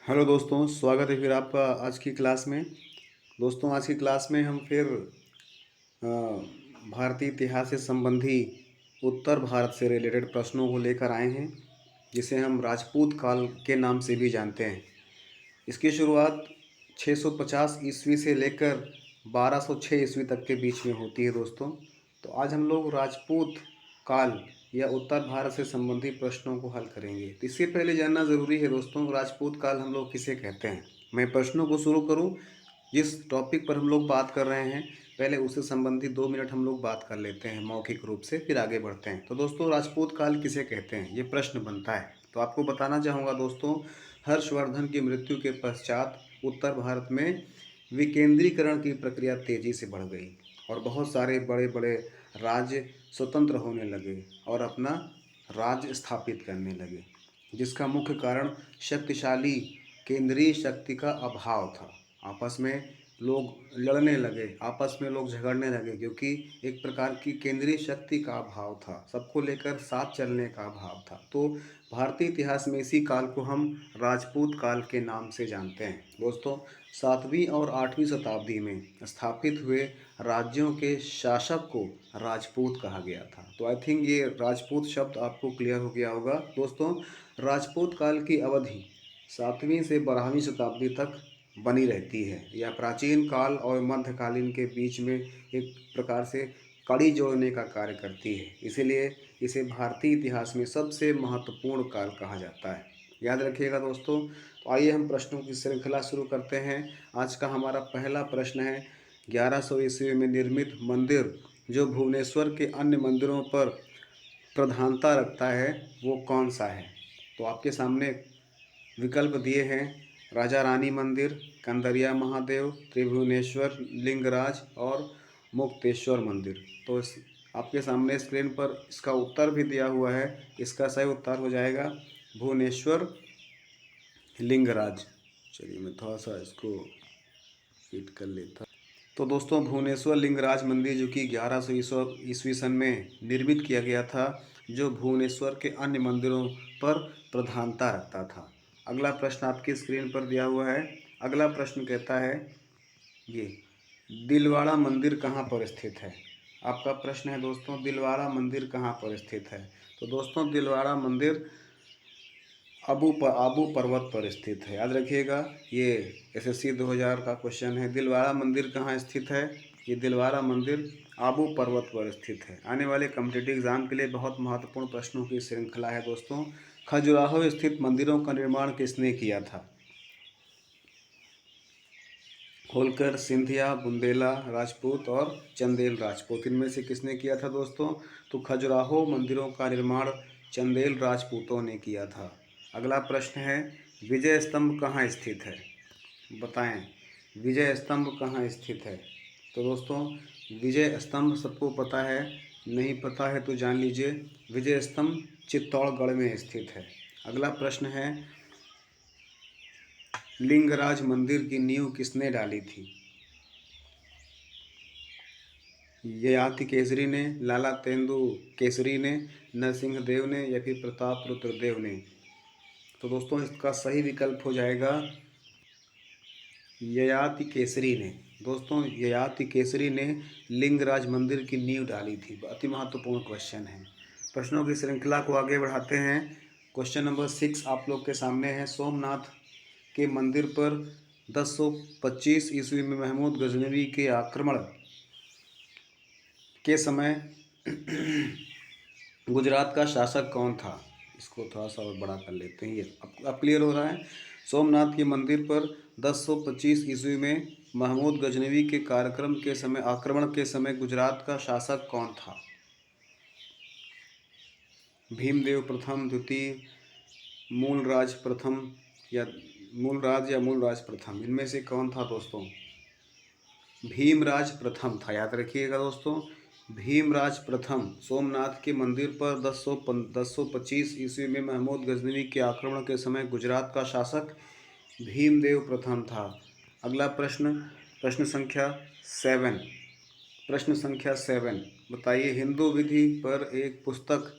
Hello दोस्तों, स्वागत है फिर आपका आज की क्लास में। दोस्तों, आज की क्लास में हम फिर अ, भारतीय इतिहास से संबंधी उत्तर भारत से रिलेटेड प्रश्नों को लेकर आए हैं, जिसे हम राजपूत काल के नाम से भी जानते हैं। इसकी शुरुआत 650 ईस्वी से लेकर 1206 ईस्वी तक के बीच में होती है दोस्तों। तो आज हम लोग राजपूत काल या उत्तर भारत से संबंधित प्रश्नों को हल करेंगे। तो इससे पहले जानना ज़रूरी है दोस्तों, राजपूत काल हम लोग किसे कहते हैं। मैं प्रश्नों को शुरू करूं, जिस टॉपिक पर हम लोग बात कर रहे हैं पहले उससे संबंधित 2 मिनट हम लोग बात कर लेते हैं मौखिक रूप से, फिर आगे बढ़ते हैं। तो दोस्तों, राजपूत काल किसे कहते हैं, ये प्रश्न बनता है। तो आपको बताना चाहूँगा दोस्तों, हर्षवर्धन की मृत्यु के पश्चात उत्तर भारत में विकेंद्रीकरण की प्रक्रिया तेजी से बढ़ गई और बहुत सारे बड़े बड़े राज्य स्वतंत्र होने लगे और अपना राज्य स्थापित करने लगे, जिसका मुख्य कारण शक्तिशाली केंद्रीय शक्ति का अभाव था। आपस में लोग लड़ने लगे, आपस में लोग झगड़ने लगे, क्योंकि एक प्रकार की केंद्रीय शक्ति का अभाव था, सबको लेकर साथ चलने का अभाव था। तो भारतीय इतिहास में इसी काल को हम राजपूत काल के नाम से जानते हैं दोस्तों। 7वीं और 8वीं शताब्दी में स्थापित हुए राज्यों के शासक को राजपूत कहा गया था। तो आई थिंक ये राजपूत शब्द आपको क्लियर हो गया होगा दोस्तों। राजपूत काल की अवधि 7वीं से 12वीं शताब्दी तक बनी रहती है, या प्राचीन काल और मध्यकालीन के बीच में एक प्रकार से कड़ी जोड़ने का कार्य करती है। इसीलिए इसे भारतीय इतिहास में सबसे महत्वपूर्ण काल कहा जाता है। याद रखिएगा दोस्तों। तो आइए हम प्रश्नों की श्रृंखला शुरू करते हैं। आज का हमारा पहला प्रश्न है, 1100 ईस्वी में निर्मित मंदिर जो भुवनेश्वर के अन्य मंदिरों पर प्रधानता रखता है वो कौन सा है। तो आपके सामने विकल्प दिए हैं, राजा रानी मंदिर, कंदरिया महादेव, त्रिभुवनेश्वर लिंगराज और मुक्तेश्वर मंदिर। तो आपके सामने स्क्रीन पर इसका उत्तर भी दिया हुआ है। इसका सही उत्तर हो जाएगा भुवनेश्वर लिंगराज। चलिए मैं थोड़ा सा इसको फिट कर लेता। तो दोस्तों, भुवनेश्वर लिंगराज मंदिर जो कि 1100 ईस्वी सन में निर्मित किया गया था, जो भुवनेश्वर के अन्य मंदिरों पर प्रधानता रखता था। अगला प्रश्न आपकी स्क्रीन पर दिया हुआ है। अगला प्रश्न कहता है, ये दिलवाड़ा मंदिर कहाँ पर स्थित है। आपका प्रश्न है दोस्तों, दिलवाड़ा मंदिर कहाँ पर स्थित है। तो दोस्तों, दिलवाड़ा मंदिर आबू पर्वत पर स्थित है। याद रखिएगा, ये एसएससी 2000 का क्वेश्चन है। दिलवाड़ा मंदिर कहाँ स्थित है। ये दिलवाड़ा मंदिर आबू पर्वत पर स्थित है। आने वाले कॉम्पिटिटिव एग्जाम के लिए बहुत महत्वपूर्ण प्रश्नों की श्रृंखला है दोस्तों। खजुराहो स्थित मंदिरों का निर्माण किसने किया था। होलकर, सिंधिया, बुंदेला राजपूत और चंदेल राजपूत, इनमें से किसने किया था दोस्तों। तो खजुराहो मंदिरों का निर्माण चंदेल राजपूतों ने किया था। अगला प्रश्न है, विजय स्तंभ कहाँ स्थित है। बताएं, विजय स्तंभ कहाँ स्थित है। तो दोस्तों, विजय स्तंभ सबको पता है, नहीं पता है तो जान लीजिए, विजय स्तंभ चित्तौड़गढ़ में स्थित है। अगला प्रश्न है, लिंगराज मंदिर की नींव किसने डाली थी। ययाति केसरी ने, लाला तेंदु केसरी ने, नरसिंह देव ने या फिर प्रताप रुद्र देव ने। तो दोस्तों, इसका सही विकल्प हो जाएगा ययाति केसरी ने। दोस्तों, ययाति केसरी ने लिंगराज मंदिर की नींव डाली थी। अति महत्वपूर्ण क्वेश्चन है। प्रश्नों की श्रृंखला को आगे बढ़ाते हैं। क्वेश्चन नंबर 6 आप लोग के सामने है। सोमनाथ के मंदिर पर 1025 ईस्वी में महमूद गजनवी के आक्रमण के समय गुजरात का शासक कौन था। इसको थोड़ा सा और बड़ा कर लेते हैं, ये अब क्लियर हो रहा है। सोमनाथ के मंदिर पर 1025 ईस्वी में महमूद गजनवी के कार्यक्रम के समय आक्रमण के समय गुजरात का शासक कौन था। भीमदेव प्रथम, द्वितीय, मूलराज प्रथम या मूलराज प्रथम, इनमें से कौन था दोस्तों। भीमराज प्रथम था। याद रखिएगा दोस्तों, भीमराज प्रथम सोमनाथ के मंदिर पर 1025 ईस्वी में महमूद गजनवी के आक्रमण के समय गुजरात का शासक भीमदेव प्रथम था। अगला प्रश्न, प्रश्न संख्या 7। प्रश्न संख्या 7, बताइए, हिंदू विधि पर एक पुस्तक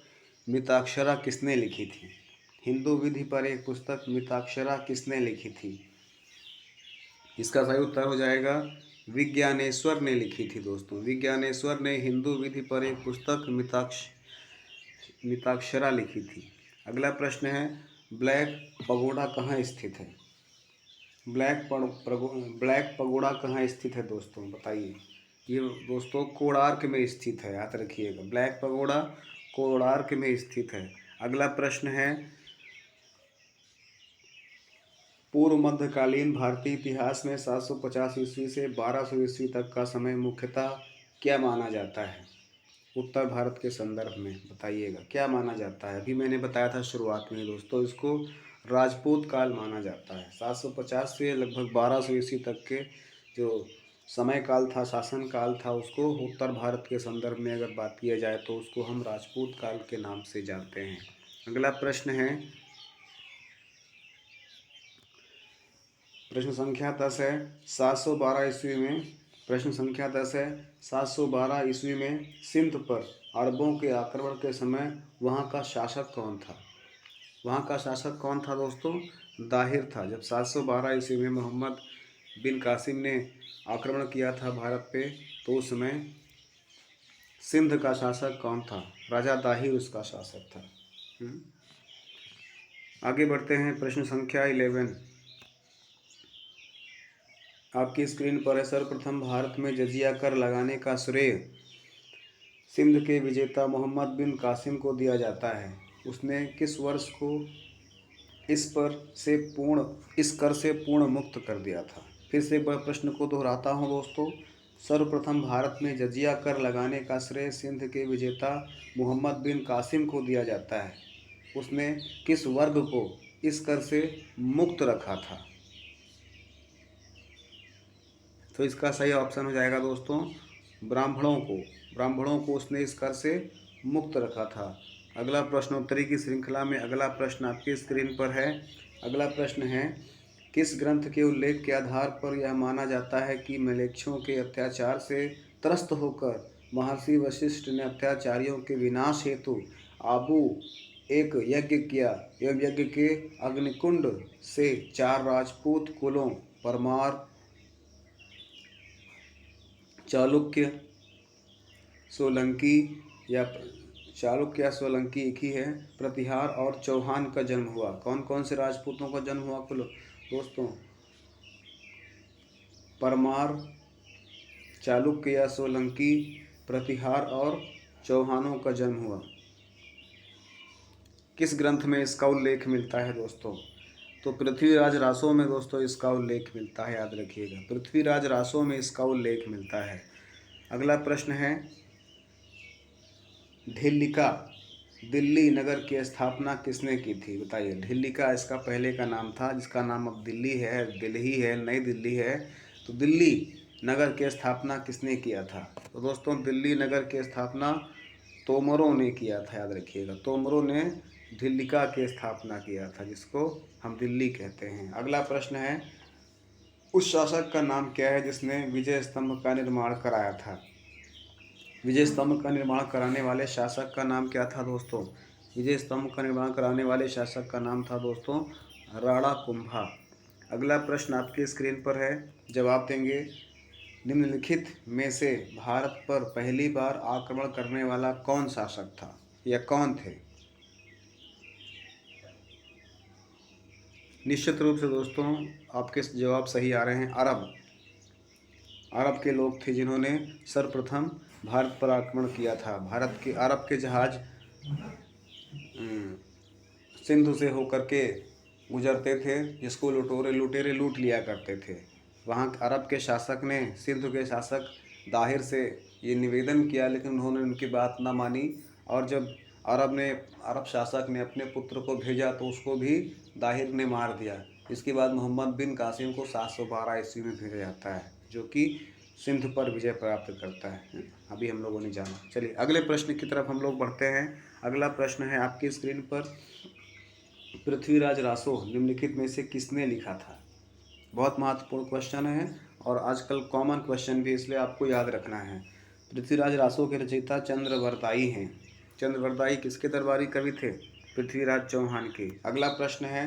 मिताक्षरा किसने लिखी थी। हिंदू विधि पर एक पुस्तक मिताक्षरा किसने लिखी थी? इसका सही उत्तर हो जाएगा विज्ञानेश्वर ने लिखी थी दोस्तों। विज्ञानेश्वर ने हिंदू विधि पर एक पुस्तक मिताक्षरा लिखी थी। अगला प्रश्न है, ब्लैक पगोडा कहाँ स्थित है? ब्लैक पगोडा कहाँ स्थित है दोस्तों, बताइए। ये दोस्तों कोणार्क में स्थित है, याद रखिएगा। ब्लैक पगोडा कोणार्क में स्थित है। अगला प्रश्न है, पूर्व मध्यकालीन भारतीय इतिहास में 750 ईस्वी से 1200 ईस्वी तक का समय मुख्यतः क्या माना जाता है? उत्तर भारत के संदर्भ में बताइएगा क्या माना जाता है। अभी मैंने बताया था शुरुआत में दोस्तों, इसको राजपूत काल माना जाता है। 750 से लगभग 1200 ईस्वी तक के जो समय काल था, शासन काल था, उसको उत्तर भारत के संदर्भ में अगर बात किया जाए तो उसको हम राजपूत काल के नाम से जानते हैं। अगला प्रश्न है, प्रश्न संख्या 10 है 712 ईस्वी में। प्रश्न संख्या 10 है 712 ईस्वी में सिंध पर अरबों के आक्रमण के समय वहाँ का शासक कौन था? वहाँ का शासक कौन था दोस्तों? दाहिर था। जब 712 ईस्वी में मोहम्मद बिन कासिम ने आक्रमण किया था भारत पे, तो उस समय सिंध का शासक कौन था? राजा दाहिर उसका शासक था। आगे बढ़ते हैं, प्रश्न संख्या 11 आपकी स्क्रीन पर है। सर्वप्रथम भारत में जजिया कर लगाने का श्रेय सिंध के विजेता मोहम्मद बिन कासिम को दिया जाता है। उसने किस वर्ष को इस कर से पूर्ण मुक्त कर दिया था? फिर से प्रश्न को दोहराता हूँ दोस्तों। सर्वप्रथम भारत में जजिया कर लगाने का श्रेय सिंध के विजेता मोहम्मद बिन कासिम को दिया जाता है। उसने किस वर्ग को इस कर से मुक्त रखा था? तो इसका सही ऑप्शन हो जाएगा दोस्तों ब्राह्मणों को उसने इस कर से मुक्त रखा था। अगला प्रश्नोत्तरी की श्रृंखला में अगला प्रश्न आपकी स्क्रीन पर है। अगला प्रश्न है, किस ग्रंथ के उल्लेख के आधार पर यह माना जाता है कि म्लेच्छों के अत्याचार से त्रस्त होकर महर्षि वशिष्ठ ने अत्याचारियों के विनाश हेतु आबू एक यज्ञ किया? एवं यज्ञ के अग्निकुंड से 4 राजपूत कुलों परमार, चालुक्य, सोलंकी या एक ही है, प्रतिहार और चौहान का जन्म हुआ। कौन कौन से राजपूतों का जन्म हुआ कुल दोस्तों? परमार, चालुक्य या सोलंकी, प्रतिहार और चौहानों का जन्म हुआ। किस ग्रंथ में इसका उल्लेख मिलता है दोस्तों? तो पृथ्वीराज रासो में दोस्तों इसका उल्लेख मिलता है, याद रखिएगा। पृथ्वीराज रासो में इसका उल्लेख मिलता है। अगला प्रश्न है, ढिल्लिका दिल्ली नगर की स्थापना किसने की थी? बताइए। ढिल्लिका इसका पहले का नाम था, जिसका नाम अब दिल्ली है, नई दिल्ली है। तो दिल्ली नगर की स्थापना किसने किया था? तो दोस्तों दिल्ली नगर की स्थापना तोमरों ने किया था, याद रखिएगा। तोमरों ने ढिल्लिका की स्थापना किया था, जिसको हम दिल्ली कहते हैं। अगला प्रश्न है, उस शासक का नाम क्या है जिसने विजय स्तंभ का निर्माण कराया था? विजय स्तंभ का निर्माण कराने वाले शासक का नाम क्या था दोस्तों? विजय स्तंभ का निर्माण कराने वाले शासक का नाम था दोस्तों राणा कुंभा। अगला प्रश्न आपकी स्क्रीन पर है, जवाब देंगे। निम्नलिखित में से भारत पर पहली बार आक्रमण करने वाला कौन शासक था या कौन थे? निश्चित रूप से दोस्तों आपके जवाब सही आ रहे हैं। अरब के लोग थे जिन्होंने सर्वप्रथम भारत पर आक्रमण किया था। भारत के अरब के जहाज सिंधु से होकर के गुजरते थे, जिसको लुटेरे लूट लिया करते थे। वहाँ अरब के शासक ने सिंधु के शासक दाहिर से ये निवेदन किया, लेकिन उन्होंने उनकी बात ना मानी। और जब अरब शासक ने अपने पुत्र को भेजा तो उसको भी दाहिर ने मार दिया। इसके बाद मोहम्मद बिन कासिम को 712 ईस्वी में भेजा जाता है, जो कि सिंध पर विजय प्राप्त करता है। अभी हम लोगों ने जाना। चलिए अगले प्रश्न की तरफ हम लोग बढ़ते हैं। अगला प्रश्न है आपकी स्क्रीन पर, पृथ्वीराज रासो निम्नलिखित में से किसने लिखा था? बहुत महत्वपूर्ण क्वेश्चन है और आजकल कॉमन क्वेश्चन भी, इसलिए आपको याद रखना है। पृथ्वीराज रासो के रचयिता चंद्रवरदाई हैं। चंद्रवरदाई किसके दरबारी कवि थे? पृथ्वीराज चौहान के। अगला प्रश्न है,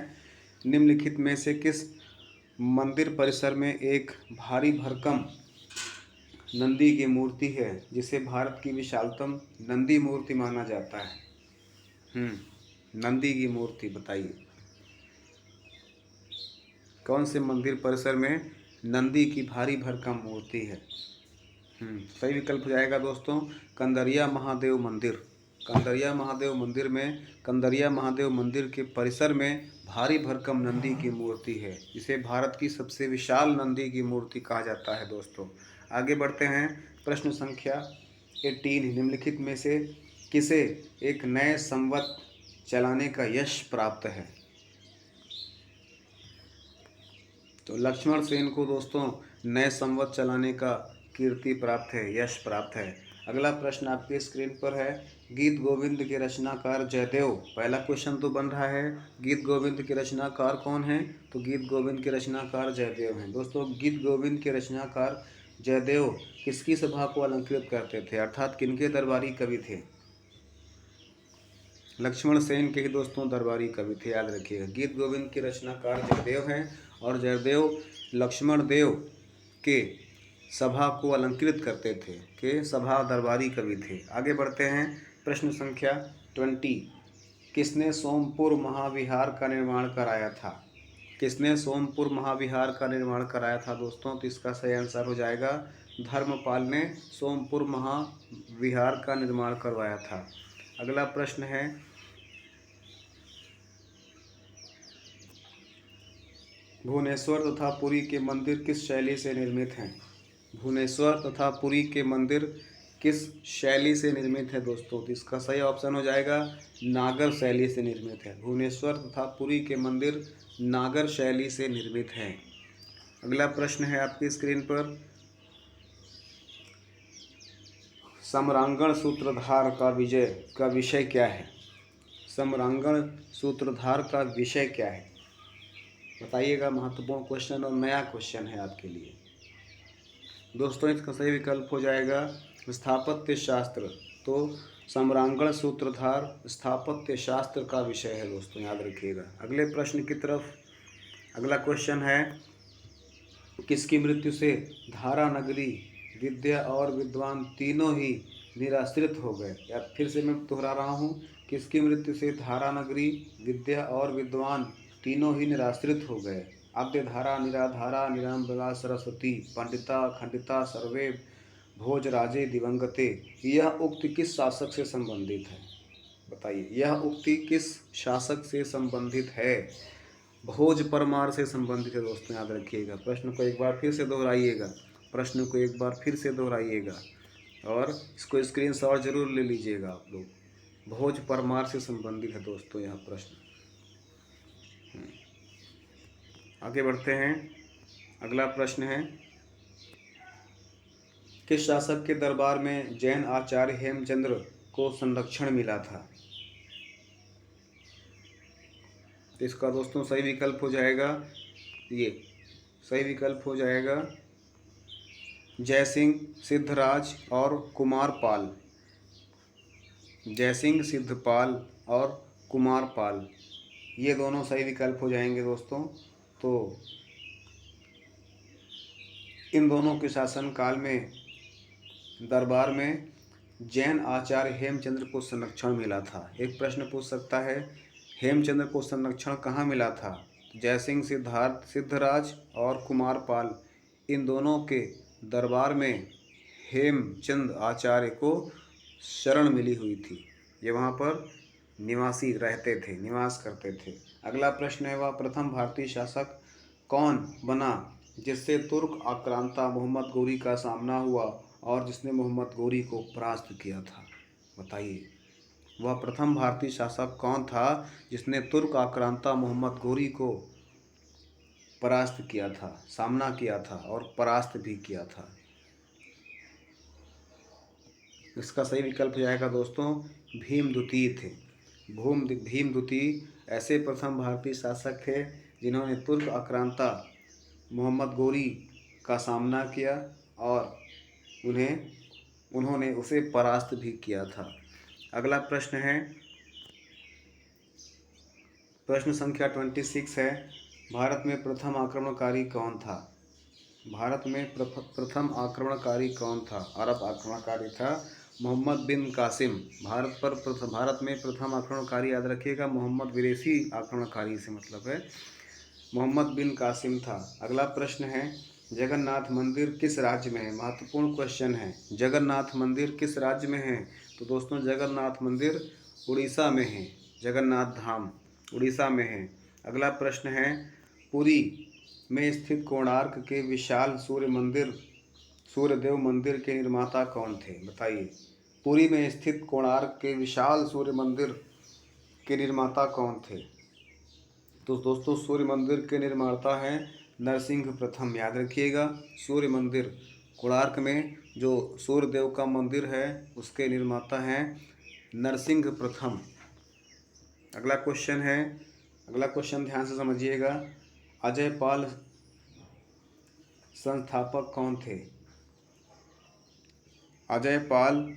निम्नलिखित में से किस मंदिर परिसर में एक भारी भरकम नंदी की मूर्ति है जिसे भारत की विशालतम नंदी मूर्ति माना जाता है? नंदी की मूर्ति बताइए, कौन से मंदिर परिसर में नंदी की भारी भरकम मूर्ति है? सही विकल्प हो जाएगा दोस्तों कंदरिया महादेव मंदिर। कंदरिया महादेव मंदिर में, कंदरिया महादेव मंदिर के परिसर में भारी भरकम नंदी की मूर्ति है, जिसे भारत की सबसे विशाल नंदी की मूर्ति कहा जाता है दोस्तों। आगे बढ़ते हैं, प्रश्न संख्या 18, निम्नलिखित में से किसे एक नए संवत चलाने का यश प्राप्त है? तो लक्ष्मण सेन को दोस्तों नए संवत चलाने का कीर्ति प्राप्त है, यश प्राप्त है। अगला प्रश्न आपके स्क्रीन पर है, गीत गोविंद के रचनाकार जयदेव। पहला क्वेश्चन तो बन रहा है, गीत गोविंद के रचनाकार कौन हैं? तो गीत गोविंद के रचनाकार जयदेव हैं। दोस्तों गीत गोविंद के रचनाकार जयदेव किसकी सभा को अलंकृत करते थे, अर्थात किनके दरबारी कवि थे? लक्ष्मण सेन के ही दोस्तों दरबारी कवि थे, याद रखिएगा। गीत गोविंद के रचनाकार जयदेव हैं और जयदेव लक्ष्मण देव के सभा को अलंकृत करते थे, के सभा दरबारी कवि थे। आगे बढ़ते हैं, प्रश्न संख्या 20, किसने सोमपुर महाविहार का निर्माण कराया था? किसने सोमपुर महाविहार का निर्माण कराया था दोस्तों? तो इसका सही आंसर हो जाएगा धर्मपाल ने सोमपुर महाविहार का निर्माण करवाया था। अगला प्रश्न है, भुवनेश्वर तथा पुरी के मंदिर किस शैली से निर्मित हैं? भुवनेश्वर तथा पुरी के मंदिर किस शैली से निर्मित है दोस्तों? तो इसका सही ऑप्शन हो जाएगा नागर शैली से निर्मित है। भुवनेश्वर तथा पुरी के मंदिर नागर शैली से निर्मित हैं। अगला प्रश्न है आपकी स्क्रीन पर, सम्रांगण सूत्रधार का विषय क्या है? सम्रांगण सूत्रधार का विषय क्या है बताइएगा। महत्वपूर्ण क्वेश्चन और नया क्वेश्चन है आपके लिए दोस्तों। इसका सही विकल्प हो जाएगा स्थापत्य शास्त्र। तो सम्रांगण सूत्रधार स्थापत्य शास्त्र का विषय है दोस्तों, याद रखिएगा। अगले प्रश्न की तरफ, अगला क्वेश्चन है, किसकी मृत्यु से धारा नगरी विद्या और विद्वान तीनों ही निराश्रित हो गए? या फिर से मैं दोहरा रहा हूँ, किसकी मृत्यु से धारा नगरी विद्या और विद्वान तीनों ही निराश्रित हो गए? आद्यधारा निराधारा निराम्बला सरस्वती पंडिता खंडिता सर्वे भोजराजे दिवंगते। यह उक्ति किस शासक से संबंधित है बताइए? यह उक्ति किस शासक से संबंधित है? भोज परमार से संबंधित है दोस्तों, याद रखिएगा। प्रश्न को एक बार फिर से दोहराइएगा, प्रश्न को एक बार फिर से दोहराइएगा और इसको स्क्रीनशॉट जरूर ले लीजिएगा आप लोग। भोज परमार से संबंधित है दोस्तों यह प्रश्न। आगे बढ़ते हैं, अगला प्रश्न है, किस शासक के दरबार में जैन आचार्य हेमचंद्र को संरक्षण मिला था? तो इसका दोस्तों सही विकल्प हो जाएगा, ये सही विकल्प हो जाएगा जयसिंह सिद्धराज और कुमारपाल। जयसिंह सिद्धपाल और कुमारपाल, ये दोनों सही विकल्प हो जाएंगे दोस्तों। तो इन दोनों के शासनकाल में दरबार में जैन आचार्य हेमचंद्र को संरक्षण मिला था। एक प्रश्न पूछ सकता है, हेमचंद्र को संरक्षण कहाँ मिला था? जयसिंह सिद्धराज और कुमारपाल, इन दोनों के दरबार में हेमचंद आचार्य को शरण मिली हुई थी। ये वहाँ पर निवासी रहते थे, निवास करते थे। अगला प्रश्न है, वह प्रथम भारतीय शासक कौन बना जिससे तुर्क आक्रांता मोहम्मद गोरी का सामना हुआ और जिसने मोहम्मद गोरी को परास्त किया था? बताइए, वह प्रथम भारतीय शासक कौन था जिसने तुर्क आक्रांता मोहम्मद गोरी को परास्त किया था, सामना किया था और परास्त भी किया था? इसका सही विकल्प हो जाएगा दोस्तों भीम द्वितीय थे। भीम द्वितीय ऐसे प्रथम भारतीय शासक थे जिन्होंने तुर्क आक्रांता मोहम्मद गोरी का सामना किया और उन्होंने उसे परास्त भी किया था। अगला प्रश्न है, प्रश्न संख्या 26 है, भारत में प्रथम आक्रमणकारी कौन था? भारत में प्रथम आक्रमणकारी कौन था? अरब आक्रमणकारी था मोहम्मद बिन कासिम। भारत में प्रथम आक्रमणकारी याद रखिएगा, मोहम्मद विदेशी आक्रमणकारी से मतलब है, मोहम्मद बिन कासिम था। अगला प्रश्न है, जगन्नाथ मंदिर किस राज्य में है? महत्वपूर्ण क्वेश्चन है, जगन्नाथ मंदिर किस राज्य में है? तो दोस्तों जगन्नाथ मंदिर उड़ीसा में है, जगन्नाथ धाम उड़ीसा में है। अगला प्रश्न है, पुरी में स्थित कोणार्क के विशाल सूर्यदेव मंदिर के निर्माता कौन थे? बताइए, पुरी में स्थित कोणार्क के विशाल सूर्य मंदिर के निर्माता कौन थे? तो दोस्तों सूर्य मंदिर के निर्माता हैं नरसिंह प्रथम। याद रखिएगा, सूर्य मंदिर कोणार्क में जो सूर्यदेव का मंदिर है उसके निर्माता हैं नरसिंह प्रथम। अगला क्वेश्चन ध्यान से समझिएगा, अजय पाल संस्थापक कौन थे? अजय पाल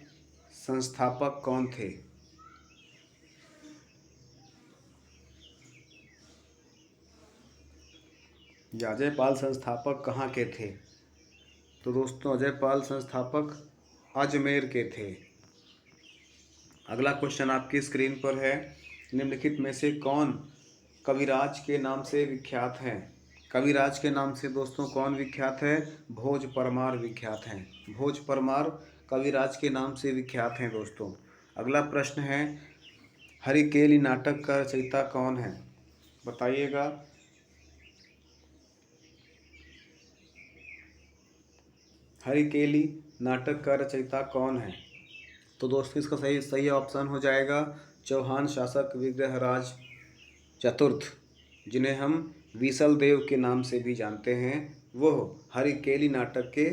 संस्थापक कौन थे? अजय पाल संस्थापक कहाँ के थे? तो दोस्तों अजय पाल संस्थापक अजमेर के थे। अगला क्वेश्चन आपकी स्क्रीन पर है, निम्नलिखित में से कौन कविराज के नाम से विख्यात हैं? कविराज के नाम से दोस्तों कौन विख्यात है? भोज परमार विख्यात हैं। भोज परमार कविराज के नाम से विख्यात हैं दोस्तों। अगला प्रश्न है, हरिकेली नाटक का रचयिता कौन है? बताइएगा। हरिकेली नाटक का रचयिता कौन है? तो दोस्तों इसका सही ऑप्शन हो जाएगा चौहान शासक विग्रहराज चतुर्थ, जिन्हें हम विसल देव के नाम से भी जानते हैं, वो हरिकेली नाटक के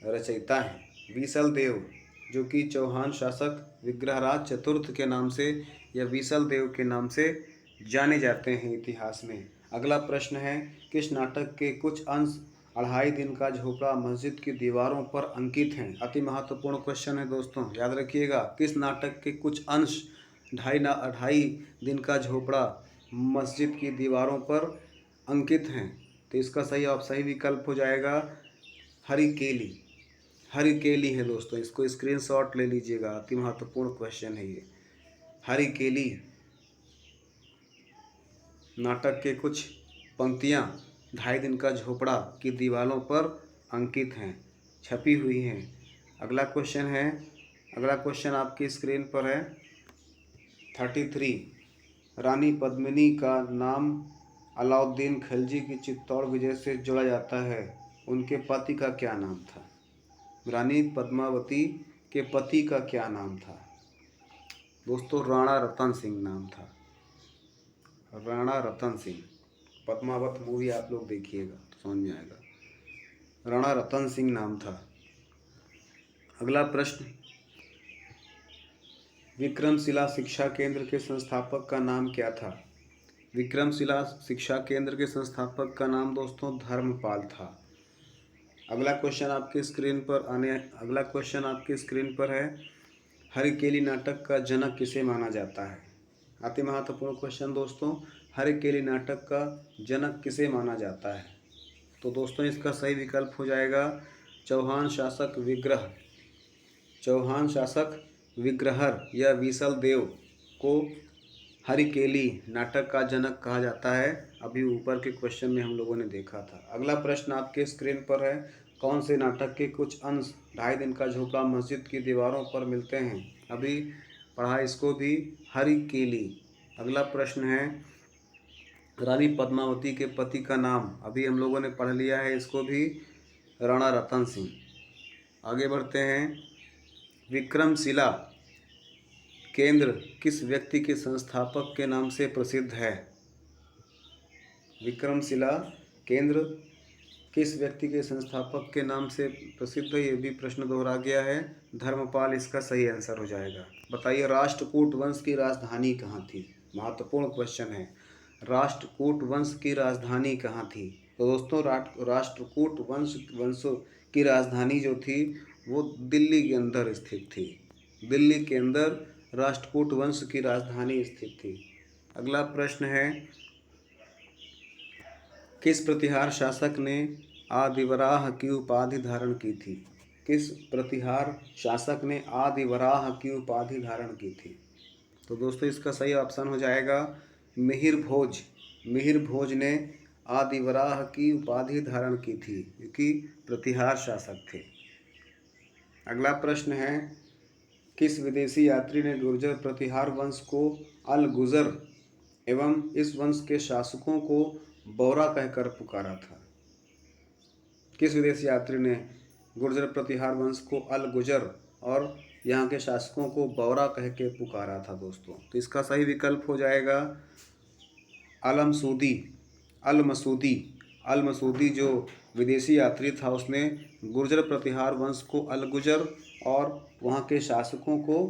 रचयिता हैं। विसल देव जो कि चौहान शासक विग्रहराज चतुर्थ के नाम से या विसल देव के नाम से जाने जाते हैं इतिहास में। अगला प्रश्न है, किस नाटक के कुछ अंश 2.5 दिन का झोपड़ा मस्जिद की दीवारों पर अंकित हैं? अति महत्वपूर्ण क्वेश्चन है दोस्तों, याद रखिएगा, किस नाटक के कुछ अंश 2.5 दिन का झोपड़ा मस्जिद की दीवारों पर अंकित हैं? तो इसका सही विकल्प हो जाएगा हरिकेली। हरिकेली है दोस्तों, इसको स्क्रीनशॉट ले लीजिएगा, अति महत्वपूर्ण क्वेश्चन है ये। हरिकेली नाटक के कुछ पंक्तियाँ 2.5 दिन का झोपड़ा की दीवारों पर अंकित हैं, छपी हुई हैं। अगला क्वेश्चन आपकी स्क्रीन पर है 33, रानी पद्मिनी का नाम अलाउद्दीन खिलजी की चित्तौड़ विजय से जोड़ा जाता है, उनके पति का क्या नाम था? रानी पद्मावती के पति का क्या नाम था? दोस्तों राणा रतन सिंह नाम था, राणा रतन सिंह। पद्मावत मूवी आप लोग देखिएगा तो समझ में आएगा, राणा रतन सिंह नाम था। अगला प्रश्न, विक्रमशिला शिक्षा केंद्र के संस्थापक का नाम क्या था? विक्रमशिला शिक्षा केंद्र के संस्थापक का नाम दोस्तों धर्मपाल था। अगला क्वेश्चन आपके स्क्रीन पर है, हरिकेली नाटक का जनक किसे माना जाता है? अति महत्वपूर्ण क्वेश्चन दोस्तों, हरिकेली नाटक का जनक किसे माना जाता है? तो दोस्तों इसका सही विकल्प हो जाएगा चौहान शासक विग्रहर या विसल देव को हरिकेली नाटक का जनक कहा जाता है। अभी ऊपर के क्वेश्चन में हम लोगों ने देखा था। अगला प्रश्न आपके स्क्रीन पर है, कौन से नाटक के कुछ अंश 2.5 दिन का झोपड़ा मस्जिद की दीवारों पर मिलते हैं? अभी पढ़ा इसको भी, हरिकेली। अगला प्रश्न है, रानी पद्मावती के पति का नाम, अभी हम लोगों ने पढ़ लिया है इसको भी, राणा रतन सिंह। आगे बढ़ते हैं, विक्रमशिला केंद्र किस व्यक्ति के संस्थापक के नाम से प्रसिद्ध है? विक्रमशिला केंद्र किस व्यक्ति के संस्थापक के नाम से प्रसिद्ध है? ये भी प्रश्न दोहरा गया है, धर्मपाल इसका सही आंसर हो जाएगा। बताइए, राष्ट्रकूट वंश की राजधानी कहाँ थी? महत्वपूर्ण क्वेश्चन है, राष्ट्रकूट वंश की राजधानी कहाँ थी? तो दोस्तों राष्ट्रकूट वंश की राजधानी जो थी वो दिल्ली के अंदर स्थित थी। दिल्ली के अंदर राष्ट्रकूट वंश की राजधानी स्थित थी। अगला प्रश्न है, किस प्रतिहार शासक ने आदिवराह की उपाधि धारण की थी? किस प्रतिहार शासक ने आदिवराह की उपाधि धारण की थी? तो दोस्तों इसका सही ऑप्शन हो जाएगा मिहिर भोज। मिहिर भोज ने आदिवराह की उपाधि धारण की थी, क्योंकि प्रतिहार शासक थे। अगला प्रश्न है, किस विदेशी यात्री ने गुर्जर प्रतिहार वंश को अल गुजर एवं इस वंश के शासकों को बौरा कहकर पुकारा था? किस विदेशी यात्री ने गुर्जर प्रतिहार वंश को अल गुजर और यहाँ के शासकों को बौरा कह के पुकारा था दोस्तों? तो इसका सही विकल्प हो जाएगा अलमसूदी। अलमसूदी अलमसूदी जो विदेशी यात्री था उसने गुर्जर प्रतिहार वंश को अलगुजर और वहाँ के शासकों को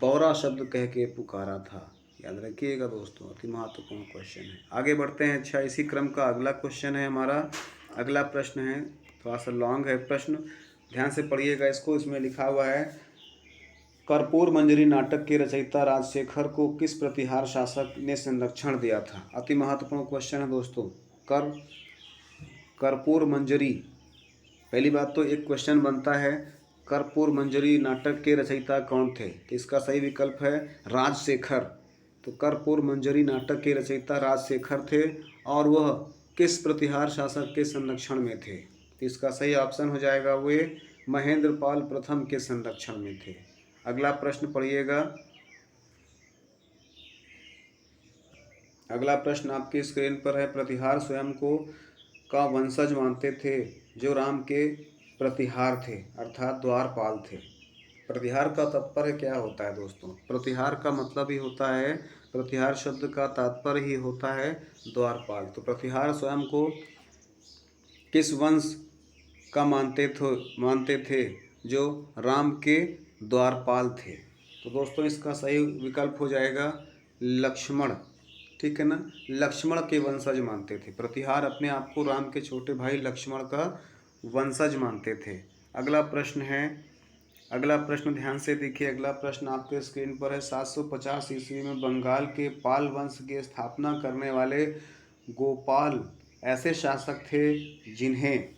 बौरा शब्द कह के पुकारा था। याद रखिएगा दोस्तों, अति महत्वपूर्ण क्वेश्चन है। आगे बढ़ते हैं। अच्छा, इसी क्रम का अगला क्वेश्चन है हमारा। अगला प्रश्न है, थोड़ा सा लॉन्ग है प्रश्न, ध्यान से पढ़िएगा इसको। इसमें लिखा हुआ है, कर्पूर मंजरी नाटक के रचयिता राजशेखर को किस प्रतिहार शासक ने संरक्षण दिया था? अति महत्वपूर्ण क्वेश्चन है दोस्तों। कर्पूर मंजरी, पहली बात तो एक क्वेश्चन बनता है, कर्पूर मंजरी नाटक के रचयिता कौन थे? तो इसका सही विकल्प है राजशेखर। तो कर्पूर मंजरी नाटक के रचयिता राजशेखर थे और वह किस प्रतिहार शासक के संरक्षण में थे? तो इसका सही ऑप्शन हो जाएगा वे महेंद्रपाल प्रथम के संरक्षण में थे। अगला प्रश्न पढ़िएगा। अगला प्रश्न आपकी स्क्रीन पर है, प्रतिहार स्वयं को का वंशज मानते थे जो राम के प्रतिहार थे अर्थात द्वारपाल थे। प्रतिहार का तात्पर्य क्या होता है दोस्तों? प्रतिहार का मतलब ही होता है, प्रतिहार शब्द का तात्पर्य ही होता है द्वारपाल। तो प्रतिहार स्वयं को किस वंश का मानते थे जो राम के द्वारपाल थे? तो दोस्तों इसका सही विकल्प हो जाएगा लक्ष्मण। ठीक है ना, लक्ष्मण के वंशज मानते थे। प्रतिहार अपने आप को राम के छोटे भाई लक्ष्मण का वंशज मानते थे। अगला प्रश्न है, अगला प्रश्न ध्यान से देखिए। अगला प्रश्न आपके स्क्रीन पर है, 750 ईस्वी में बंगाल के पाल वंश की स्थापना करने वाले गोपाल ऐसे शासक थे जिन्हें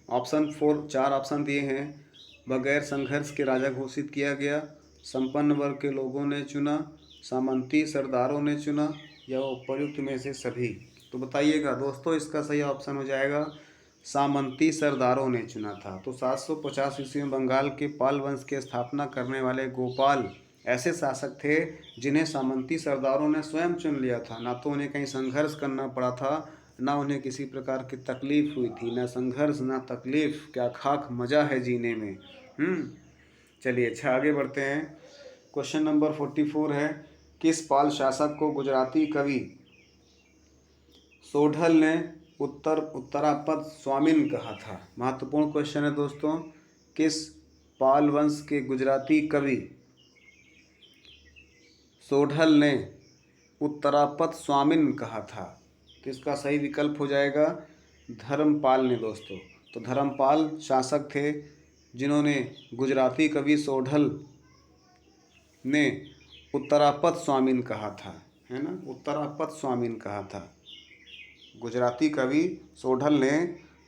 ऑप्शन 4 ऑप्शन दिए हैं, बगैर संघर्ष के राजा घोषित किया गया, संपन्न वर्ग के लोगों ने चुना, सामंती सरदारों ने चुना, या उपर्युक्त में से सभी? तो बताइएगा दोस्तों, इसका सही ऑप्शन हो जाएगा सामंती सरदारों ने चुना था। तो 750 ईस्वी में बंगाल के पाल वंश की स्थापना करने वाले गोपाल ऐसे शासक थे जिन्हें सामंती सरदारों ने स्वयं चुन लिया था। ना तो उन्हें कहीं संघर्ष करना पड़ा था, ना उन्हें किसी प्रकार की तकलीफ हुई थी, ना संघर्ष ना तकलीफ, क्या खाक मज़ा है जीने में। चलिए अच्छा आगे बढ़ते हैं। क्वेश्चन नंबर 44 है, किस पाल शासक को गुजराती कवि सोढल ने उत्तरापद स्वामिन कहा था? महत्वपूर्ण क्वेश्चन है दोस्तों। किस पाल वंश के गुजराती कवि सोढल ने उत्तरापद स्वामिन कहा था? तो इसका सही विकल्प हो जाएगा धर्मपाल ने दोस्तों। तो धर्मपाल शासक थे जिन्होंने गुजराती कवि सोढल ने उत्तरापद स्वामिन कहा था, है ना, उत्तरापद स्वामिन कहा था। गुजराती कवि सोढल ने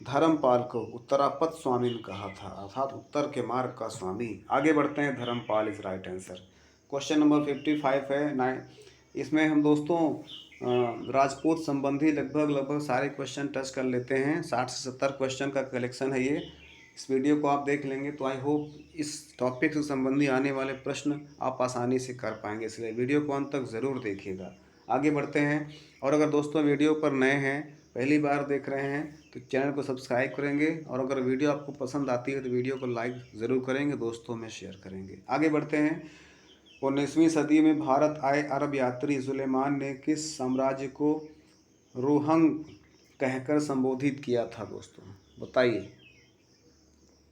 धर्मपाल को उत्तरापद स्वामिन कहा था, अर्थात उत्तर के मार्ग का स्वामी। आगे बढ़ते हैं, Dharmpal is right answer. Question number 55 है, इसमें हम दोस्तों राजपूत संबंधी लगभग सारे क्वेश्चन टच कर लेते हैं। 60 से 70 क्वेश्चन का कलेक्शन है ये। इस वीडियो को आप देख लेंगे तो आई होप इस टॉपिक से संबंधी आने वाले प्रश्न आप आसानी से कर पाएंगे, इसलिए वीडियो को अंत तक ज़रूर देखिएगा। आगे बढ़ते हैं। और अगर दोस्तों वीडियो पर नए हैं, पहली बार देख रहे हैं, तो चैनल को सब्सक्राइब करेंगे, और अगर वीडियो आपको पसंद आती है तो वीडियो को लाइक ज़रूर करेंगे, दोस्तों में शेयर करेंगे। आगे बढ़ते हैं। 19वीं सदी में भारत आए अरब यात्री सुलेमान ने किस साम्राज्य को रोहंग कहकर संबोधित किया था दोस्तों? बताइए,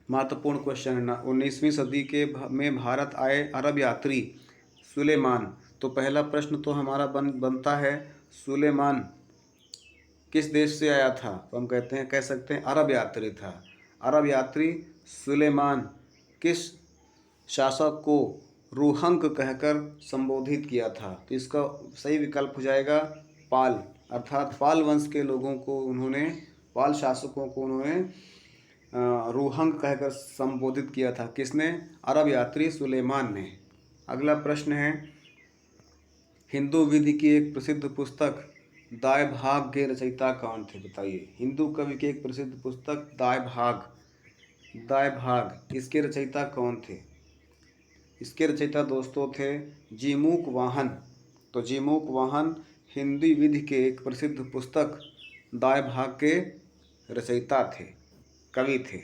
महत्वपूर्ण क्वेश्चन है ना। 19वीं सदी में भारत आए अरब यात्री सुलेमान, तो पहला प्रश्न तो हमारा बनता है सुलेमान किस देश से आया था? तो हम कह सकते हैं अरब यात्री था। अरब यात्री सुलेमान किस शासक को रूहंक कहकर संबोधित किया था? तो इसका सही विकल्प हो जाएगा पाल अर्थात पाल वंश के लोगों को उन्होंने, पाल शासकों को उन्होंने रूहंग कहकर संबोधित किया था। किसने? अरब यात्री सुलेमान ने। अगला प्रश्न है, हिंदू विधि की एक प्रसिद्ध पुस्तक दाय भाग के रचयिता कौन थे? बताइए। हिंदू कवि की एक प्रसिद्ध पुस्तक दाय भाग, इसके रचयिता कौन थे? इसके रचयिता दोस्तों थे जीमूक वाहन। तो जीमूक वाहन हिंदी विधि के एक प्रसिद्ध पुस्तक दाय भाग के रचयिता थे, कवि थे।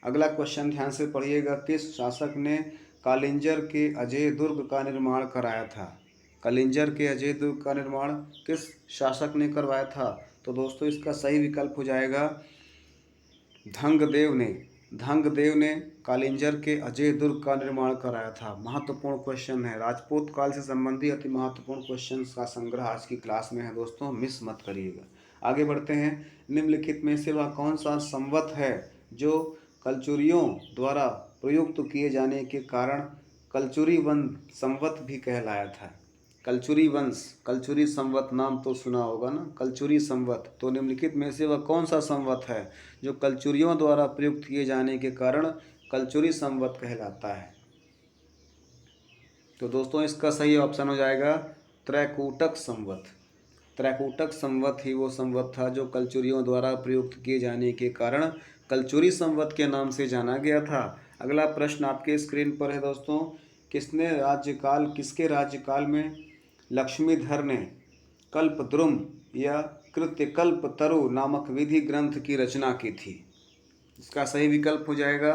अगला क्वेश्चन ध्यान से पढ़िएगा, किस शासक ने कालिंजर के अजय दुर्ग का निर्माण कराया था? कालिंजर के अजय दुर्ग का निर्माण किस शासक ने करवाया था? तो दोस्तों इसका सही विकल्प हो जाएगा धंगदेव ने कालिंजर के अजय दुर्ग का निर्माण कराया था। महत्वपूर्ण क्वेश्चन है, राजपूत काल से संबंधित अति महत्वपूर्ण क्वेश्चन का संग्रह आज की क्लास में है दोस्तों, मिस मत करिएगा। आगे बढ़ते हैं, निम्नलिखित में से वह कौन सा संवत है जो कलचुरियों द्वारा प्रयुक्त किए जाने के कारण कलचुरी वंश संवत भी कहलाया था? कलचुरी वंश, कलचुरी संवत नाम तो सुना होगा ना, कलचुरी संवत। तो निम्नलिखित में से वह कौन सा संवत है जो कलचुरियों द्वारा प्रयुक्त किए जाने के कारण कलचुरी संवत कहलाता है? तो दोस्तों इसका सही ऑप्शन हो जाएगा त्रैकूटक संवत। त्रैकूटक संवत ही वो संवत था जो कलचुरियों द्वारा प्रयुक्त किए जाने के कारण कलचुरी संवत के नाम से जाना गया था। अगला प्रश्न आपके स्क्रीन पर है दोस्तों, किसके राज्यकाल में लक्ष्मीधर ने कल्पद्रुम या कृत्यकल्पतरु नामक विधि ग्रंथ की रचना की थी? इसका सही विकल्प हो जाएगा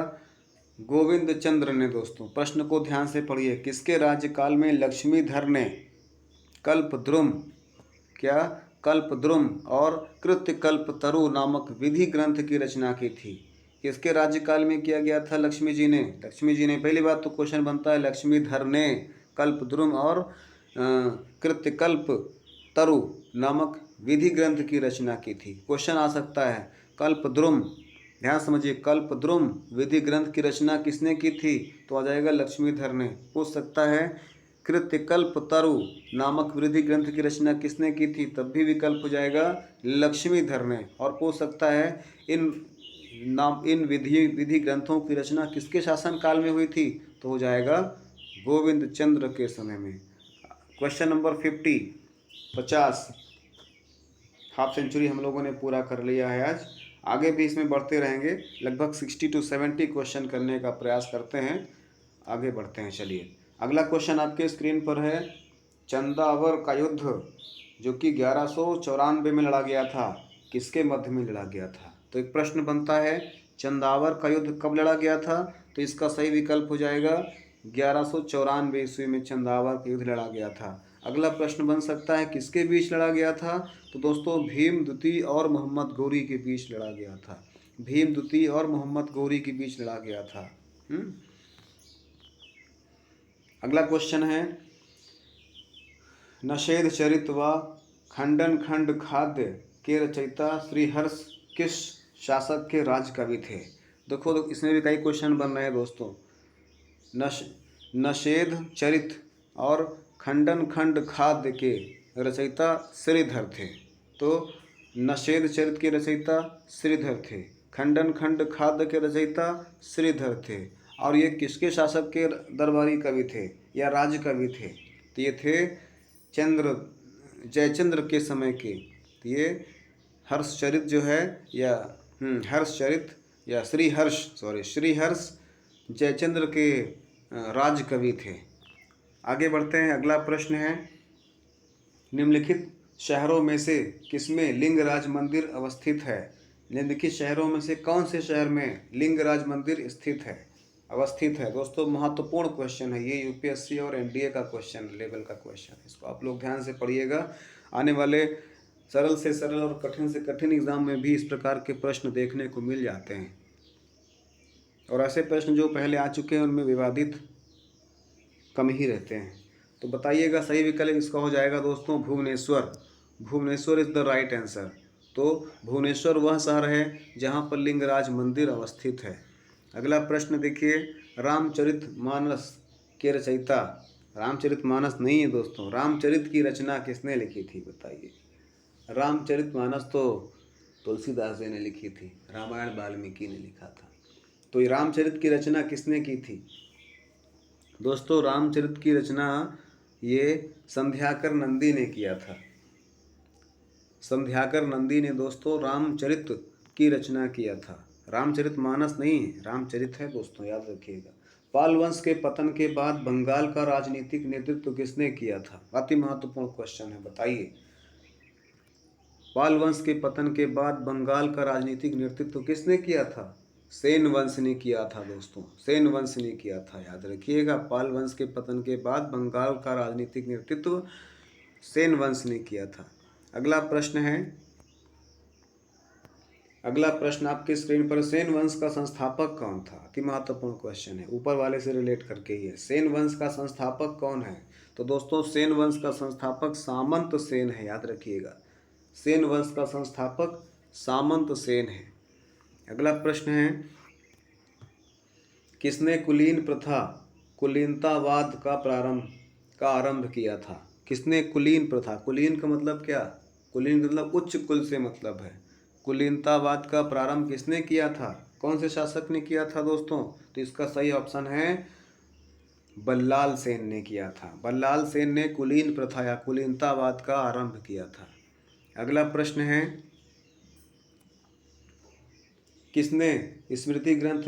गोविंद चंद्र ने। दोस्तों प्रश्न को ध्यान से पढ़िए, किसके राज्यकाल में लक्ष्मीधर ने कल्पद्रुम और कृत्यकल्पतरु नामक विधि ग्रंथ की रचना की थी? किसके राज्यकाल में किया गया था? लक्ष्मी जी ने। पहली बात तो क्वेश्चन बनता है लक्ष्मीधर ने कल्पद्रुम और कृत्यकल्पतरु नामक विधि ग्रंथ की रचना की थी। क्वेश्चन आ सकता है कल्पद्रुम, ध्यान समझिए, कल्पद्रुम विधि ग्रंथ की रचना किसने की थी? तो आ जाएगा लक्ष्मीधर ने। पूछ सकता है कृत्यकल्पतरु नामक विधि ग्रंथ की रचना किसने की थी? तब भी विकल्प हो जाएगा लक्ष्मीधर ने। और पूछ सकता है इन विधि ग्रंथों की रचना किसके शासन काल में हुई थी? तो हो जाएगा गोविंद चंद्र के समय में। क्वेश्चन नंबर 50 हाफ सेंचुरी हम लोगों ने पूरा कर लिया है आज। आगे भी इसमें बढ़ते रहेंगे, लगभग 60 to 70 क्वेश्चन करने का प्रयास करते हैं। आगे बढ़ते हैं, चलिए। अगला क्वेश्चन आपके स्क्रीन पर है, चंदावर का युद्ध जो कि 1194 में लड़ा गया था, किसके मध्य में लड़ा गया था? तो एक प्रश्न बनता है चंदावर का युद्ध कब लड़ा गया था? तो इसका सही विकल्प हो जाएगा 1194 ईस्वी में चंदावर का युद्ध लड़ा गया था। अगला प्रश्न बन सकता है किसके बीच लड़ा गया था? तो दोस्तों भीम द्वितीय और मोहम्मद गौरी के बीच लड़ा गया था। भीम द्वितीय और मोहम्मद गौरी के बीच लड़ा गया था। अगला क्वेश्चन है, नषेध चरित व खंडन खंड खाद्य के रचयिता श्रीहर्ष किस शासक के राज कवि थे? देखो इसमें भी कई क्वेश्चन बन रहे हैं दोस्तों। नषेध चरित और खंडन खंड खाद्य के रचयिता श्रीधर थे। तो नषेध चरित के रचयिता श्रीधर थे, खंडन खंड खाद्य के रचयिता श्रीधर थे। और ये किसके शासक के दरबारी कवि थे या राज कवि थे? तो ये थे जयचंद्र के समय के। तो ये हर्षचरित जो है या हर्षचरित या श्रीहर्ष जयचंद्र के राज कवि थे। आगे बढ़ते हैं, अगला प्रश्न है, निम्नलिखित शहरों में से किसमें लिंगराज मंदिर अवस्थित है? निम्नलिखित शहरों में से कौन से शहर में लिंगराज मंदिर अवस्थित है? दोस्तों महत्वपूर्ण क्वेश्चन है ये, यूपीएससी और एनडीए का क्वेश्चन, लेवल का क्वेश्चन है। इसको आप लोग ध्यान से पढ़िएगा। आने वाले सरल से सरल और कठिन से कठिन एग्जाम में भी इस प्रकार के प्रश्न देखने को मिल जाते हैं। और ऐसे प्रश्न जो पहले आ चुके हैं उनमें विवादित कम ही रहते हैं। तो बताइएगा सही विकल्प इसका हो जाएगा दोस्तों Bhubaneswar is the right answer. तो भुवनेश्वर वह शहर है जहाँ पर लिंगराज मंदिर अवस्थित है। अगला प्रश्न देखिए, रामचरितमानस के रचयिता, रामचरितमानस नहीं है दोस्तों, रामचरित की रचना किसने लिखी थी? बताइए। रामचरितमानस तो तुलसीदास जी ने लिखी थी, रामायण वाल्मीकि ने लिखा था। तो ये रामचरित की रचना किसने की थी दोस्तों? रामचरित की रचना ये संध्याकर नंदी ने किया था। संध्याकर नंदी ने दोस्तों रामचरित की रचना किया था। रामचरितमानस नहीं है, रामचरित है दोस्तों, याद रखिएगा। पाल वंश के पतन के बाद बंगाल का राजनीतिक नेतृत्व किसने किया था? अति महत्वपूर्ण क्वेश्चन है, बताइए। पाल वंश के पतन के बाद बंगाल का राजनीतिक नेतृत्व किसने किया था? सेन वंश ने किया था दोस्तों, सेन वंश ने किया था, याद रखिएगा। पाल वंश के पतन के बाद बंगाल का राजनीतिक नेतृत्व सेन वंश ने किया था। अगला प्रश्न आपके स्क्रीन पर, सेन वंश का संस्थापक कौन था? अति महत्वपूर्ण क्वेश्चन है, ऊपर वाले से रिलेट करके ही है। सेन वंश का संस्थापक कौन है? तो दोस्तों सेन वंश का संस्थापक सामंत सेन है, याद रखिएगा। सेन वंश का संस्थापक सामंत सेन है। अगला प्रश्न है, किसने कुलीन प्रथा, कुलीनतावाद का आरंभ किया था? किसने कुलीन प्रथा, कुलीन का मतलब क्या? कुलीन मतलब उच्च कुल से मतलब है। कुलीनतावाद का प्रारंभ किसने किया था? कौन से शासक ने किया था दोस्तों? तो इसका सही ऑप्शन है बल्लाल सेन ने किया था। बल्लाल सेन ने कुलीन प्रथा या कुलीनतावाद का आरंभ किया था। अगला प्रश्न है, किसने स्मृति ग्रंथ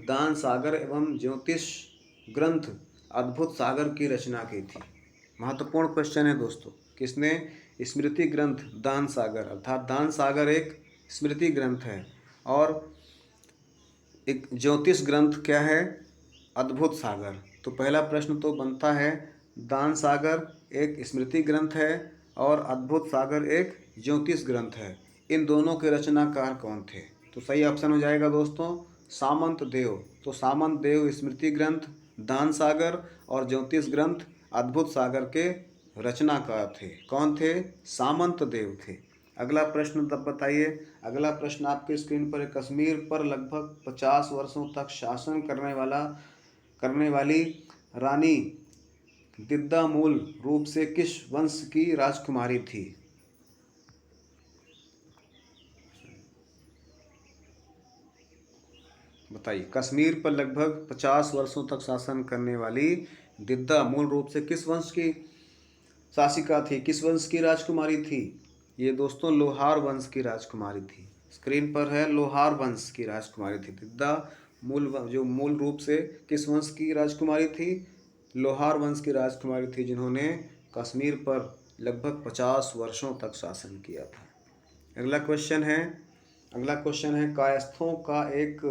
दान सागर एवं ज्योतिष ग्रंथ अद्भुत सागर की रचना की थी? महत्वपूर्ण क्वेश्चन है दोस्तों। किसने स्मृति ग्रंथ दान सागर, अर्थात दान सागर एक स्मृति ग्रंथ है और एक ज्योतिष ग्रंथ क्या है? अद्भुत सागर। तो पहला प्रश्न तो बनता है, दान सागर एक स्मृति ग्रंथ है और अद्भुत सागर एक ज्योतिष ग्रंथ है। इन दोनों के रचनाकार कौन थे? तो सही ऑप्शन हो जाएगा दोस्तों सामंत देव। तो सामंत देव स्मृति ग्रंथ दान सागर और ज्योतिष ग्रंथ अद्भुत सागर के रचनाकार थे। कौन थे? सामंत देव थे। अगला प्रश्न तब बताइए। अगला प्रश्न आपके स्क्रीन पर, कश्मीर पर लगभग 50 वर्षों तक शासन करने वाली रानी दिद्दा मूल रूप से किस वंश की राजकुमारी थी? बताइए। कश्मीर पर लगभग 50 वर्षों तक शासन करने वाली दिद्दा मूल रूप से किस वंश की शासिका थी, किस वंश की राजकुमारी थी? ये दोस्तों लोहार वंश की राजकुमारी थी। स्क्रीन पर है, लोहार वंश की राजकुमारी थी दिद्दा। मूल रूप से किस वंश की राजकुमारी थी? लोहार वंश की राजकुमारी थी, जिन्होंने कश्मीर पर लगभग 50 वर्षों तक शासन किया था। अगला क्वेश्चन है, कायस्थों का एक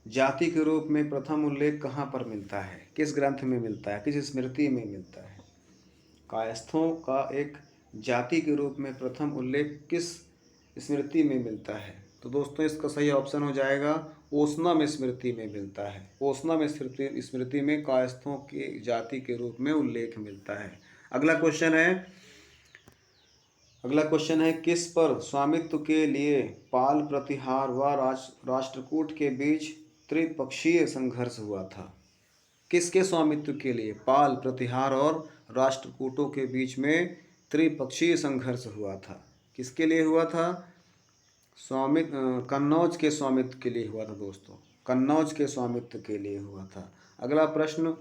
जाति के रूप में प्रथम उल्लेख कहाँ पर मिलता है? किस ग्रंथ में मिलता है, किस स्मृति में मिलता है? कायस्थों का एक जाति के रूप में प्रथम उल्लेख किस स्मृति में मिलता है? तो दोस्तों इसका सही ऑप्शन हो जाएगा ओसनम स्मृति में मिलता है। ओसनम स्मृति में कायस्थों की जाति के रूप में उल्लेख मिलता है। अगला क्वेश्चन है, किस पर स्वामित्व के लिए पाल प्रतिहार व राष्ट्रकूट के बीच त्रिपक्षीय संघर्ष हुआ था? किसके स्वामित्व के लिए पाल प्रतिहार और राष्ट्रकूटों के बीच में त्रिपक्षीय संघर्ष हुआ था? किसके लिए हुआ था? कन्नौज के स्वामित्व के लिए हुआ था दोस्तों, कन्नौज के स्वामित्व के लिए हुआ था। अगला प्रश्न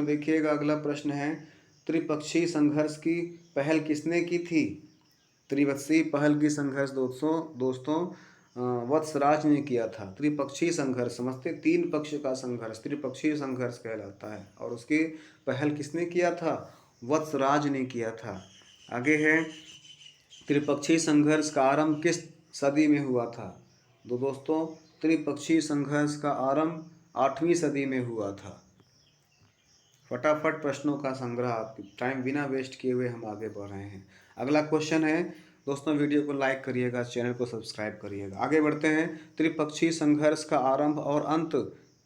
देखिएगा। अगला प्रश्न है, त्रिपक्षीय संघर्ष की पहल किसने की थी? त्रिपक्षीय पहल की संघर्ष दोस्तों वत्सराज ने किया था। त्रिपक्षीय संघर्ष समझते, तीन पक्ष का संघर्ष त्रिपक्षीय संघर्ष कहलाता है और उसकी पहल किसने किया था? वत्सराज ने किया था। आगे है, त्रिपक्षीय संघर्ष का आरंभ किस सदी में हुआ था? तो दोस्तों त्रिपक्षीय संघर्ष का आरंभ 8वीं सदी में हुआ था। फटाफट प्रश्नों का संग्रह, टाइम बिना वेस्ट किए हुए हम आगे बढ़ रहे हैं। अगला क्वेश्चन है दोस्तों, वीडियो को लाइक करिएगा, चैनल को सब्सक्राइब करिएगा। आगे बढ़ते हैं। त्रिपक्षीय संघर्ष का आरंभ और अंत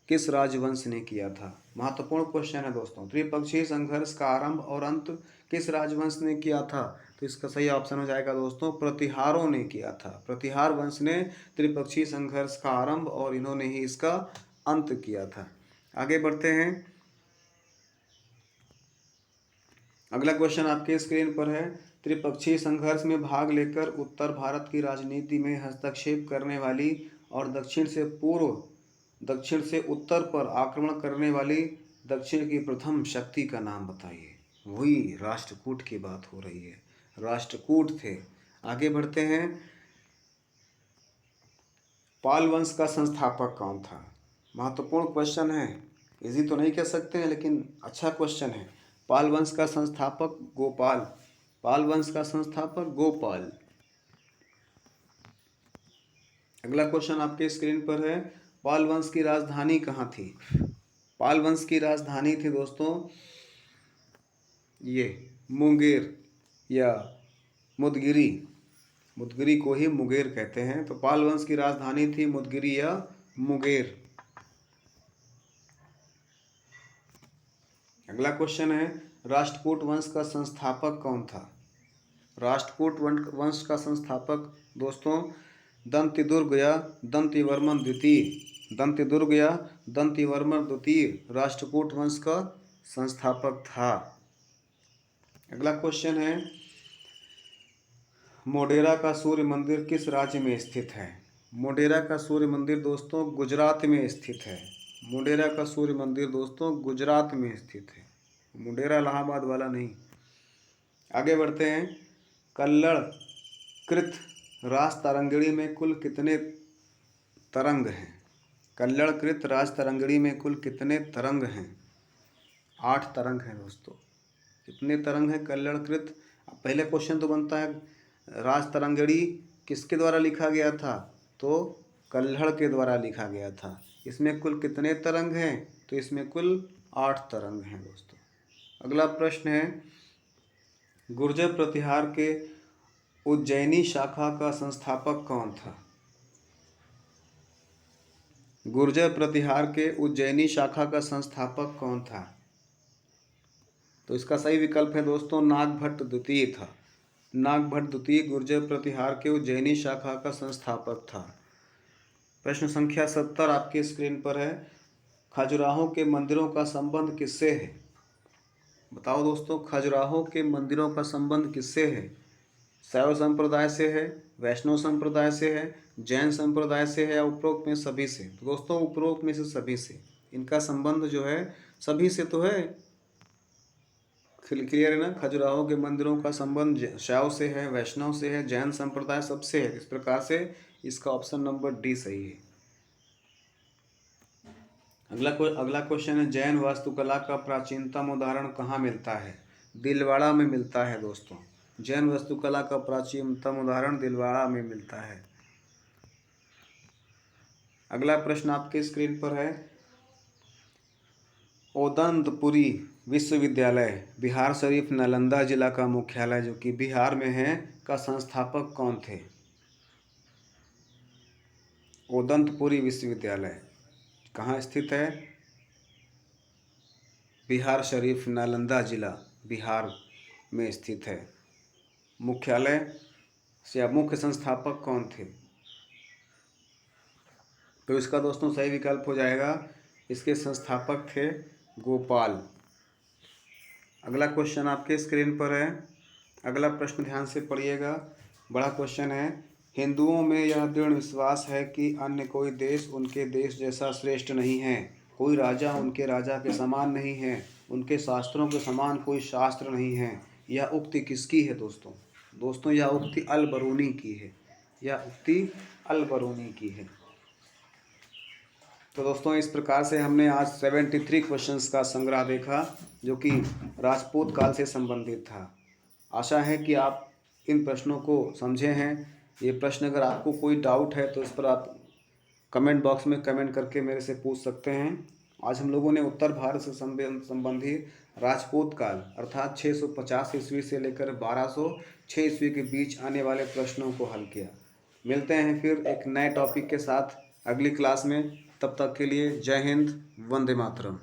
किस राजवंश ने किया था? महत्वपूर्ण क्वेश्चन है दोस्तों। त्रिपक्षीय संघर्ष का आरंभ और अंत किस राजवंश ने किया था? तो इसका सही ऑप्शन हो जाएगा दोस्तों प्रतिहारों ने किया था। प्रतिहार वंश ने त्रिपक्षीय संघर्ष का आरंभ और इन्होंने ही इसका अंत किया था। आगे बढ़ते हैं। अगला क्वेश्चन आपके स्क्रीन पर है, त्रिपक्षीय संघर्ष में भाग लेकर उत्तर भारत की राजनीति में हस्तक्षेप करने वाली और दक्षिण से उत्तर पर आक्रमण करने वाली दक्षिण की प्रथम शक्ति का नाम बताइए। वही राष्ट्रकूट की बात हो रही है, राष्ट्रकूट थे। आगे बढ़ते हैं, पाल वंश का संस्थापक कौन था? महत्वपूर्ण क्वेश्चन है, इजी तो नहीं कह सकते हैं लेकिन अच्छा क्वेश्चन है। पाल वंश का संस्थापक गोपाल, पाल वंश का संस्थापक गोपाल। अगला क्वेश्चन आपके स्क्रीन पर है, पाल वंश की राजधानी कहाँ थी? पाल वंश की राजधानी थी दोस्तों ये मुंगेर या मुदगिरी, मुदगिरी को ही मुंगेर कहते हैं। तो पाल वंश की राजधानी थी मुदगिरी या मुंगेर। अगला क्वेश्चन है, राष्ट्रकूट वंश का संस्थापक कौन था? राष्ट्रकूट वंश का संस्थापक दोस्तों दंतिदुर्ग या दंतिवर्मन द्वितीय, दंतिदुर्ग या दंतिवर्मन द्वितीय राष्ट्रकूट वंश का संस्थापक था। अगला क्वेश्चन है, मोढेरा का सूर्य मंदिर किस राज्य में स्थित है? मोढेरा का सूर्य मंदिर दोस्तों गुजरात में स्थित है। मोढेरा का सूर्य मंदिर दोस्तों गुजरात में स्थित है, मोढेरा इलाहाबाद वाला नहीं। आगे बढ़ते हैं, कल्लड़ कृत राज तरंगिणी में कुल कितने तरंग हैं? कल्लड़ कृत राज तरंगिणी में कुल कितने तरंग हैं? 8 तरंग हैं दोस्तों। कितने तरंग हैं कल्लड़ कृत? पहले क्वेश्चन तो बनता है राज तरंगिणी किसके द्वारा लिखा गया था? तो कल्हड़ के द्वारा लिखा गया था। इसमें कुल कितने तरंग हैं? तो इसमें कुल 8 तरंग हैं दोस्तों। अगला प्रश्न है, गुर्जर प्रतिहार के उज्जैनी शाखा का संस्थापक कौन था? गुर्जर प्रतिहार के उज्जैनी शाखा का संस्थापक कौन था? तो इसका सही विकल्प है दोस्तों नागभट्ट द्वितीय था। नागभट्ट द्वितीय गुर्जर प्रतिहार के उज्जैनी शाखा का संस्थापक था। प्रश्न संख्या 70 आपके स्क्रीन पर है, खजुराहो के मंदिरों का संबंध किससे है? बताओ दोस्तों, खजुराहो के मंदिरों का संबंध किससे है? शैव संप्रदाय से है, वैष्णव संप्रदाय से है, जैन संप्रदाय से है या उपरोक्त में सभी से? तो दोस्तों उपरोक्त में से सभी से। इनका संबंध जो है सभी से तो है, क्लियर है ना? खजुराहो के मंदिरों का संबंध शैव से है, वैष्णव से है, जैन संप्रदाय सबसे है। इस प्रकार से इसका ऑप्शन नंबर डी सही है। अगला क्वेश्चन है, जैन वास्तुकला का प्राचीनतम उदाहरण कहाँ मिलता है? दिलवाड़ा में मिलता है दोस्तों। जैन वास्तुकला का प्राचीनतम उदाहरण दिलवाड़ा में मिलता है। अगला प्रश्न आपके स्क्रीन पर है, ओदंतपुरी विश्वविद्यालय बिहार शरीफ नालंदा जिला का मुख्यालय जो कि बिहार में है का संस्थापक कौन थे? ओदंतपुरी विश्वविद्यालय कहाँ स्थित है? बिहार शरीफ नालंदा जिला बिहार में स्थित है। मुख्यालय से मुख्य संस्थापक कौन थे? तो इसका दोस्तों सही विकल्प हो जाएगा, इसके संस्थापक थे गोपाल। अगला क्वेश्चन आपके स्क्रीन पर है, अगला प्रश्न ध्यान से पढ़िएगा, बड़ा क्वेश्चन है। हिंदुओं में यह दृढ़ विश्वास है कि अन्य कोई देश उनके देश जैसा श्रेष्ठ नहीं है, कोई राजा उनके राजा के समान नहीं है, उनके शास्त्रों के समान कोई शास्त्र नहीं है। यह उक्ति किसकी है दोस्तों? दोस्तों यह उक्ति अल बरूनी की है, यह उक्ति अल बरूनी की है। तो दोस्तों इस प्रकार से हमने आज 73 क्वेश्चंस का संग्रह देखा जो कि राजपूत काल से संबंधित था। आशा है कि आप इन प्रश्नों को समझे हैं। ये प्रश्न अगर आपको कोई डाउट है तो इस पर आप कमेंट बॉक्स में कमेंट करके मेरे से पूछ सकते हैं। आज हम लोगों ने उत्तर भारत से संबंधित राजपूत काल अर्थात 650 ईस्वी से लेकर 1206 ईस्वी के बीच आने वाले प्रश्नों को हल किया। मिलते हैं फिर एक नए टॉपिक के साथ अगली क्लास में। तब तक के लिए जय हिंद, वंदे मातरम।